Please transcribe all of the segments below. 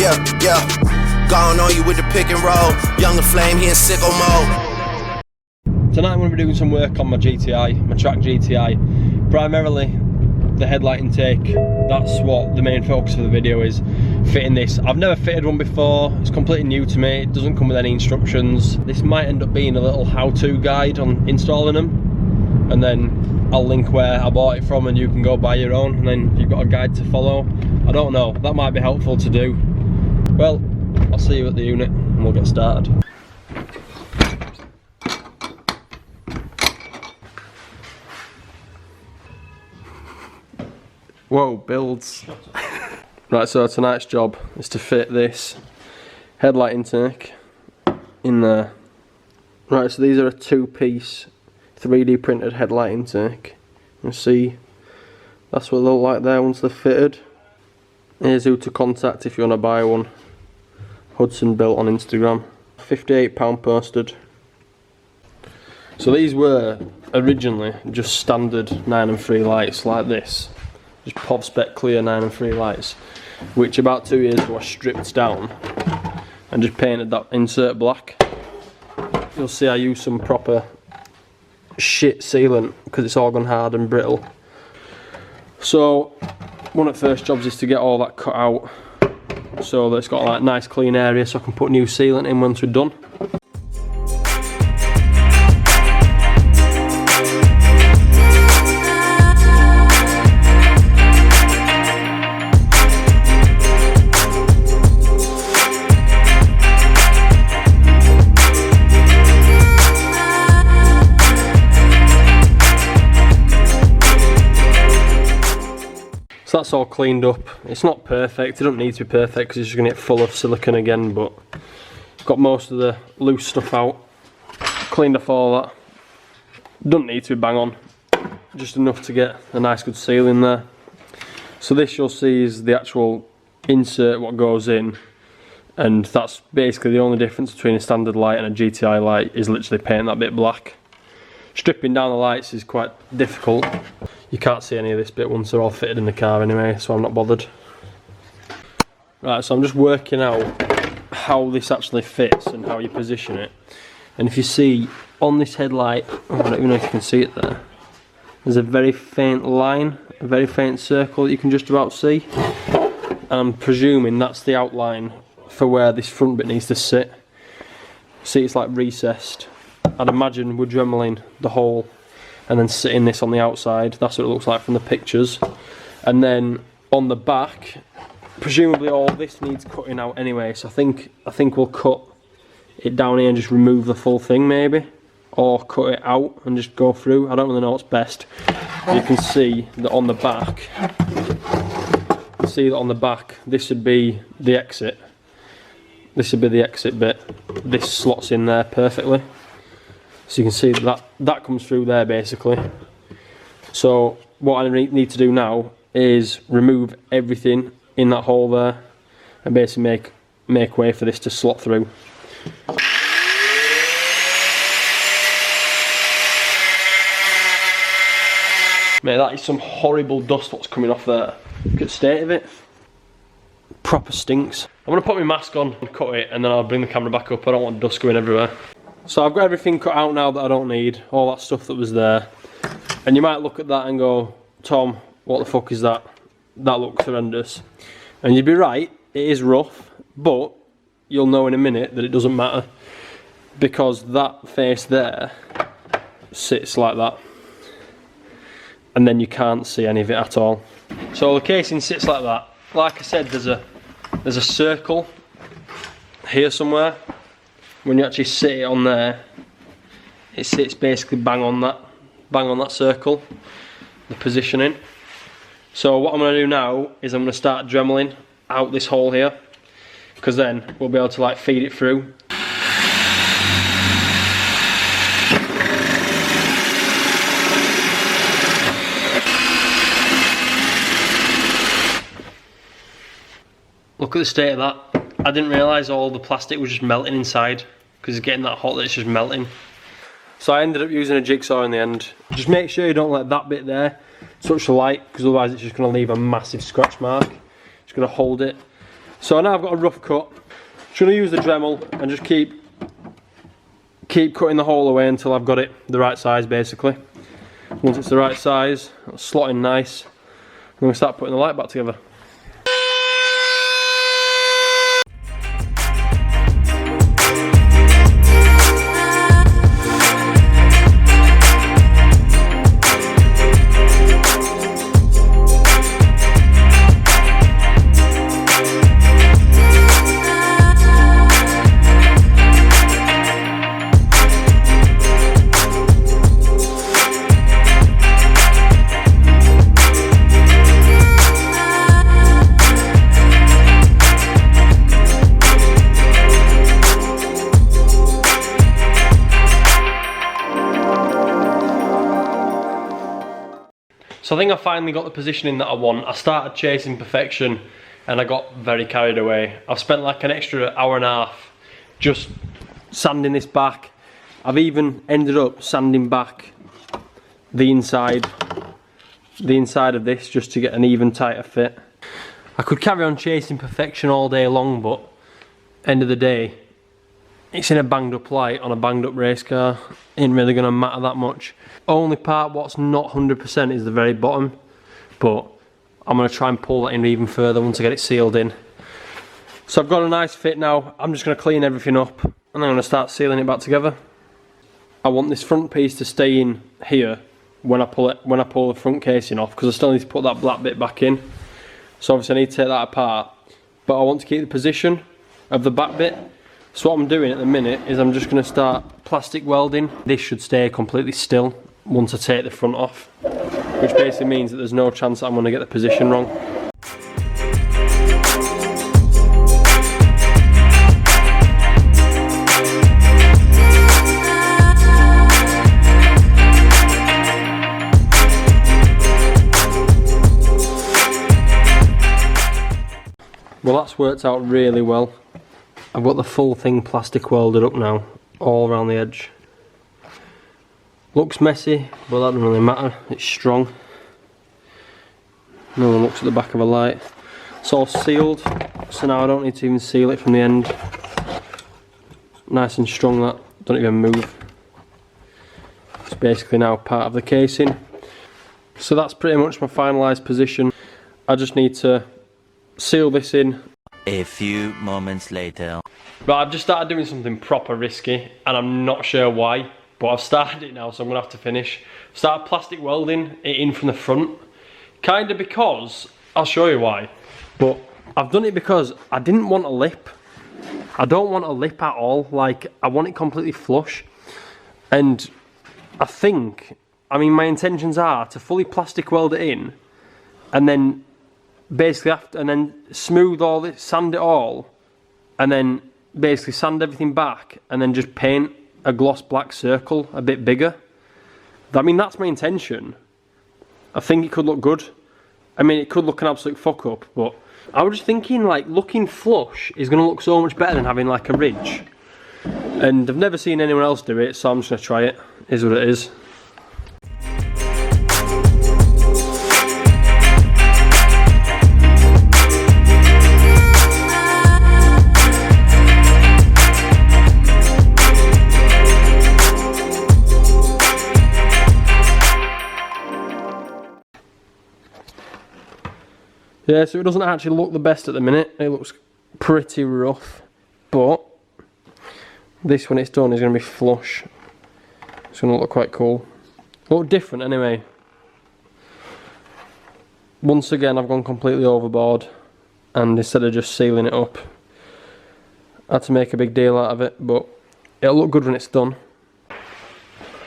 yeah. Gone on you with the pick and roll. Younger flame, he in sicko mode. Tonight I'm going to be doing some work on my GTI, my Track GTI. Primarily the headlight intake. That's what the main focus of the video is, fitting this. I've never fitted one before, it's completely new to me, it doesn't come with any instructions. This might end up being a little how-to guide on installing them, and then I'll link where I bought it from and you can go buy your own, and then you've got a guide to follow. I don't know, that might be helpful to do. Well, I'll see you at the unit and we'll get started. Whoa, builds. Right, so tonight's job is to fit this headlight intake in there. Right, so these are a two-piece 3D printed headlight intake. You see, that's what they look like there once they're fitted. Here's who to contact if you want to buy one. Hudson Built on Instagram. £58 posted. So these were originally just standard 9 and 3 lights like this. Just POV spec clear 9 and 3 lights, which about 2 years ago I stripped down and just painted that insert black. You'll see I use some proper shit sealant because it's all gone hard and brittle. So one of the first jobs is to get all that cut out so that it's got like nice clean area so I can put new sealant in once we're done. So that's all cleaned up. It's not perfect, it doesn't need to be perfect because it's just going to get full of silicone again, but got most of the loose stuff out, cleaned off all that. Doesn't need to be bang on, just enough to get a nice good seal in there. So this you'll see is the actual insert, what goes in, and that's basically the only difference between a standard light and a GTI light is literally painting that bit black. Stripping down the lights is quite difficult. You can't see any of this bit once they're all fitted in the car anyway, so I'm not bothered. Right, so I'm just working out how this actually fits and how you position it. And if you see on this headlight, I don't even know if you can see it there, there's a very faint line, a very faint circle that you can just about see. And I'm presuming that's the outline for where this front bit needs to sit. See, it's like recessed. I'd imagine we're dremeling the whole and then sitting this on the outside. That's what it looks like from the pictures. And then on the back, presumably all this needs cutting out anyway, so I think we'll cut it down here and just remove the full thing maybe, or cut it out and just go through. I don't really know what's best. You can see that on the back, this would be the exit. This would be the exit bit. This slots in there perfectly. So you can see that comes through there basically. So what I need to do now is remove everything in that hole there and basically make way for this to slot through. Mate, that is some horrible dust what's coming off there. Look at the state of it. Proper stinks. I'm going to put my mask on and cut it and then I'll bring the camera back up. I don't want dust going everywhere. So I've got everything cut out now that I don't need, all that stuff that was there. And you might look at that and go, Tom, what the fuck is that? That looks horrendous. And you'd be right, it is rough, but you'll know in a minute that it doesn't matter. Because that face there sits like that. And then you can't see any of it at all. So the casing sits like that. Like I said, there's a circle here somewhere. When you actually sit it on there, it sits basically bang on that circle, the positioning. So what I'm going to do now is I'm going to start dremeling out this hole here, because then we'll be able to like feed it through. Look at the state of that. I didn't realise all the plastic was just melting inside because it's getting that hot that it's just melting. So I ended up using a jigsaw in the end. Just make sure you don't let that bit there touch the light, because otherwise it's just going to leave a massive scratch mark. Just going to hold it So now I've got a rough cut. Just going to use the Dremel and just keep cutting the hole away until I've got it the right size basically. Once it's the right size, it'll slot in nice. I'm going to start putting the light back together. So I think I finally got the positioning that I want. I started chasing perfection and I got very carried away. I've spent like an extra hour and a half just sanding this back. I've even ended up sanding back the inside of this just to get an even tighter fit. I could carry on chasing perfection all day long, but end of the day, it's in a banged up light on a banged up race car. Ain't really gonna matter that much. Only part what's not 100% is the very bottom, but I'm gonna try and pull that in even further once I get it sealed in. So I've got a nice fit now. I'm just gonna clean everything up and I'm gonna start sealing it back together. I want this front piece to stay in here when I pull the front casing off, because I still need to put that black bit back in. So obviously I need to take that apart, but I want to keep the position of the back bit. So what I'm doing at the minute is I'm just going to start plastic welding. This should stay completely still once I take the front off, which basically means that there's no chance that I'm going to get the position wrong. Well, that's worked out really well. I've got the full thing plastic welded up now, all around the edge. Looks messy, but that doesn't really matter, it's strong. No one looks at the back of a light. It's all sealed, so now I don't need to even seal it from the end. Nice and strong, that, don't even move. It's basically now part of the casing. So that's pretty much my finalised position. I just need to seal this in. A few moments later. But I've just started doing something proper risky and I'm not sure why, but I've started it now, so I'm going to have to finish. I've started plastic welding it in from the front, kind of because, I'll show you why, but I've done it because I didn't want a lip. I don't want a lip at all, like I want it completely flush. And I mean my intentions are to fully plastic weld it in and then basically smooth all this, sand it all, and then basically sand everything back and then just paint a gloss black circle a bit bigger. I mean, that's my intention. I think it could look good. I mean, it could look an absolute fuck up, but I was just thinking like looking flush is going to look so much better than having like a ridge. And I've never seen anyone else do it, so I'm just going to try it. Is what it is. Yeah, so it doesn't actually look the best at the minute. It looks pretty rough, but this when it's done is going to be flush. It's going to look quite cool. Look different anyway. Once again, I've gone completely overboard, and instead of just sealing it up, I had to make a big deal out of it, but it'll look good when it's done.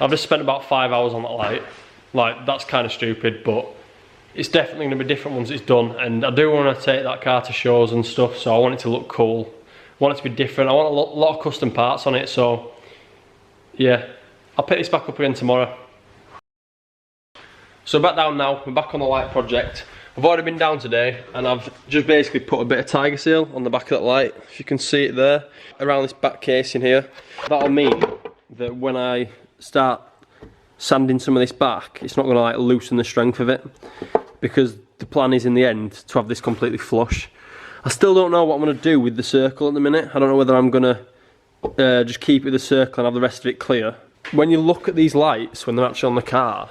I've just spent about 5 hours on that light. Like, that's kind of stupid, but it's definitely going to be different once it's done, and I do want to take that car to shows and stuff, so I want it to look cool. I want it to be different. I want a lot of custom parts on it, so yeah, I'll pick this back up again tomorrow. So back down now, we're back on the light project. I've already been down today and I've just basically put a bit of tiger seal on the back of that light. If you can see it there, around this back casing here. That'll mean that when I start sanding some of this back, it's not going to like loosen the strength of it, because the plan is in the end to have this completely flush. I still don't know what I'm going to do with the circle at the minute. I don't know whether I'm going to just keep it with the circle and have the rest of it clear. When you look at these lights, when they're actually on the car,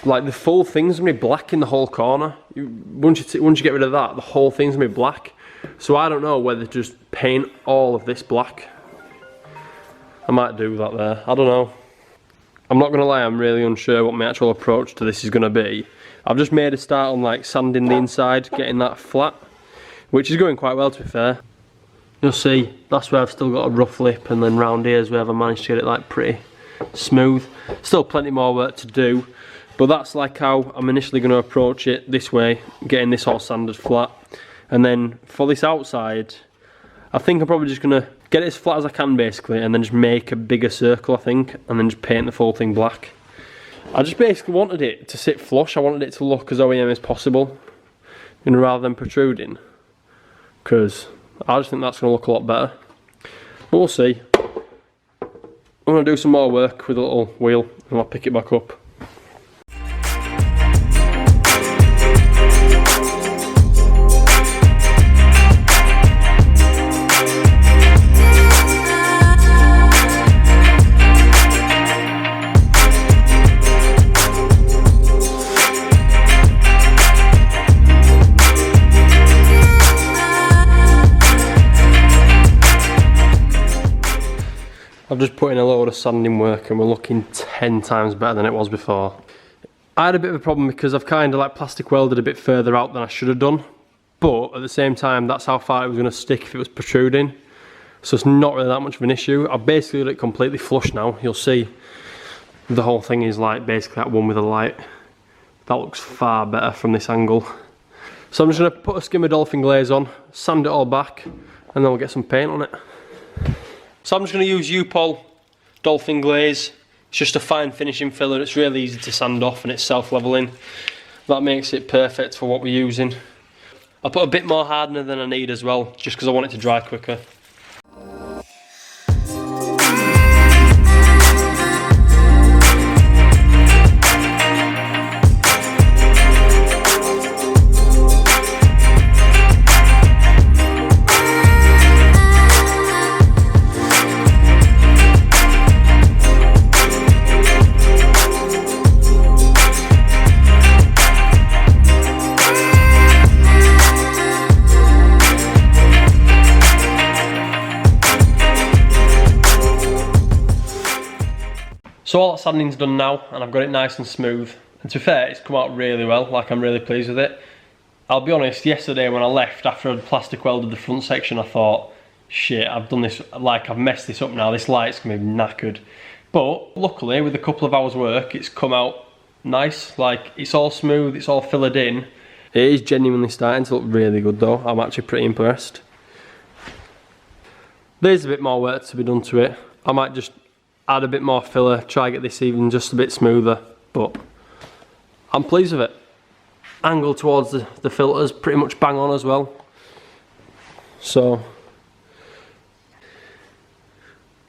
like the full thing's going to be black in the whole corner. Once you get rid of that, the whole thing's going to be black. So I don't know whether to just paint all of this black. I might do that there, I don't know. I'm not going to lie, I'm really unsure what my actual approach to this is going to be. I've just made a start on like sanding the inside, getting that flat, which is going quite well to be fair. You'll see, that's where I've still got a rough lip, and then round here is where I've managed to get it like pretty smooth. Still plenty more work to do, but that's like how I'm initially going to approach it, this way, getting this all sanded flat. And then for this outside, I think I'm probably just going to get it as flat as I can basically, and then just make a bigger circle I think, and then just paint the full thing black. I just basically wanted it to sit flush, I wanted it to look as OEM as possible, you know, rather than protruding, because I just think that's going to look a lot better. But we'll see. I'm going to do some more work with a little wheel and I'll pick it back up. I've just put in a load of sanding work and we're looking 10 times better than it was before. I had a bit of a problem because I've kind of like plastic welded a bit further out than I should have done, but at the same time that's how far it was going to stick if it was protruding, so it's not really that much of an issue. I've basically got it completely flush now. You'll see the whole thing is like basically at one with the light. That looks far better from this angle. So I'm just going to put a skim of dolphin glaze on, sand it all back, and then we'll get some paint on it. So I'm just going to use U-Pol Dolphin Glaze. It's just a fine finishing filler, it's really easy to sand off and it's self-leveling. That makes it perfect for what we're using. I put a bit more hardener than I need as well, just because I want it to dry quicker. So all that sanding's done now and I've got it nice and smooth, and to be fair it's come out really well, like I'm really pleased with it. I'll be honest, yesterday when I left after I'd plastic welded the front section I thought, shit, I've done this, like I've messed this up now, this light's gonna be knackered. But luckily with a couple of hours work it's come out nice, like it's all smooth, it's all fillered in. It is genuinely starting to look really good though, I'm actually pretty impressed. There's a bit more work to be done to it. I might just add a bit more filler, try to get this even just a bit smoother, but I'm pleased with it. Angle towards the filters pretty much bang on as well. So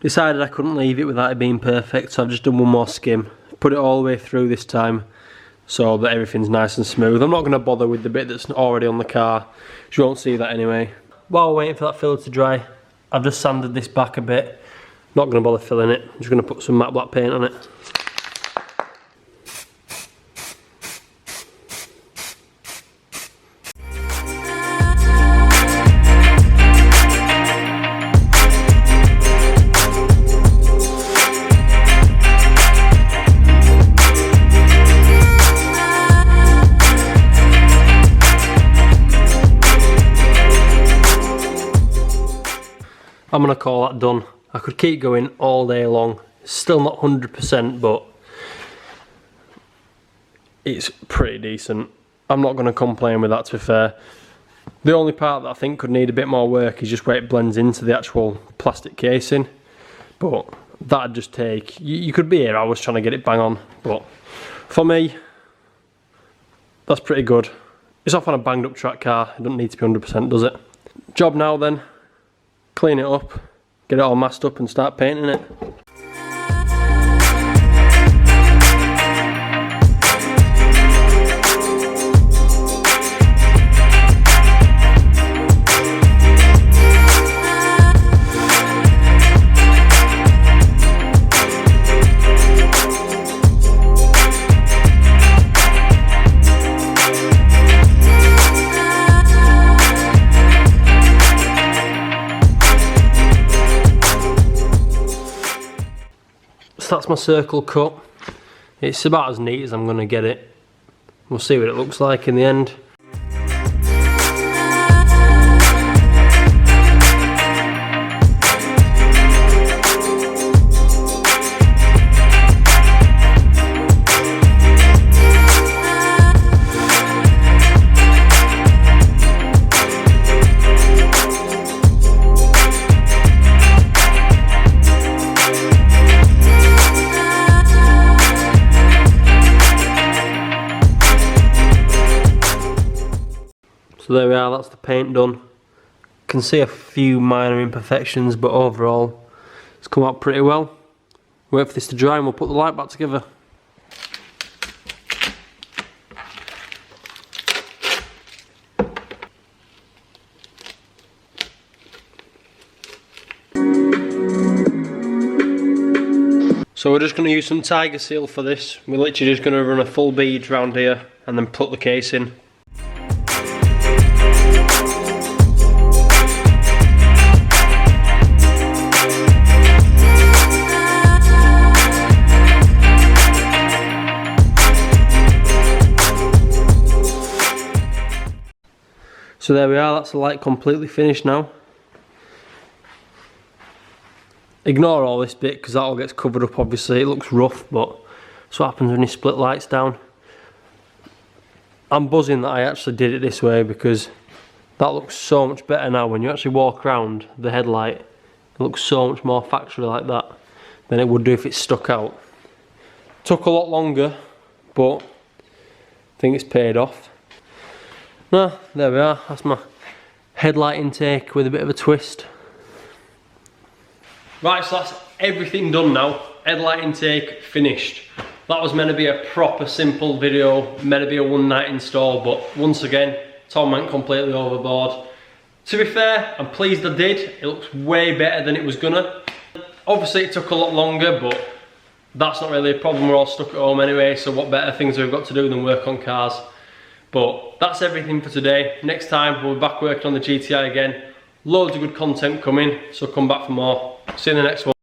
decided I couldn't leave it without it being perfect, so I've just done one more skim. Put it all the way through this time so that everything's nice and smooth. I'm not going to bother with the bit that's already on the car, you won't see that anyway. While we're waiting for that filler to dry, I've just sanded this back a bit. Not going to bother filling it, I'm just going to put some matte black paint on it. I'm going to call that done. I could keep going all day long. It's still not 100%, but it's pretty decent. I'm not going to complain with that, to be fair. The only part that I think could need a bit more work is just where it blends into the actual plastic casing. But that'd just take, you could be here hours trying to get it bang on. But for me, that's pretty good. It's off on a banged up track car. It doesn't need to be 100%, does it? Job now then, clean it up, get it all masked up and start painting it. So that's my circle cut. It's about as neat as I'm going to get it. We'll see what it looks like in the end. So there we are, that's the paint done. Can see a few minor imperfections, but overall it's come out pretty well. Wait for this to dry and we'll put the light back together. So we're just going to use some tiger seal for this. We're literally just going to run a full bead round here and then put the case in. So there we are, that's the light completely finished now. Ignore all this bit because that all gets covered up obviously. It looks rough, but that's what happens when you split lights down. I'm buzzing that I actually did it this way because that looks so much better now. When you actually walk around the headlight, it looks so much more factory like that than it would do if it's stuck out. Took a lot longer, but I think it's paid off. No, there we are, that's my headlight intake with a bit of a twist. Right, so that's everything done now. Headlight intake finished. That was meant to be a proper simple video, meant to be a one night install, but once again, Tom went completely overboard. To be fair, I'm pleased I did. It looks way better than it was gonna. Obviously it took a lot longer, but that's not really a problem. We're all stuck at home anyway, so what better things have we got to do than work on cars? But that's everything for today. Next time we'll be back working on the GTI again. Loads of good content coming, so come back for more. See you in the next one.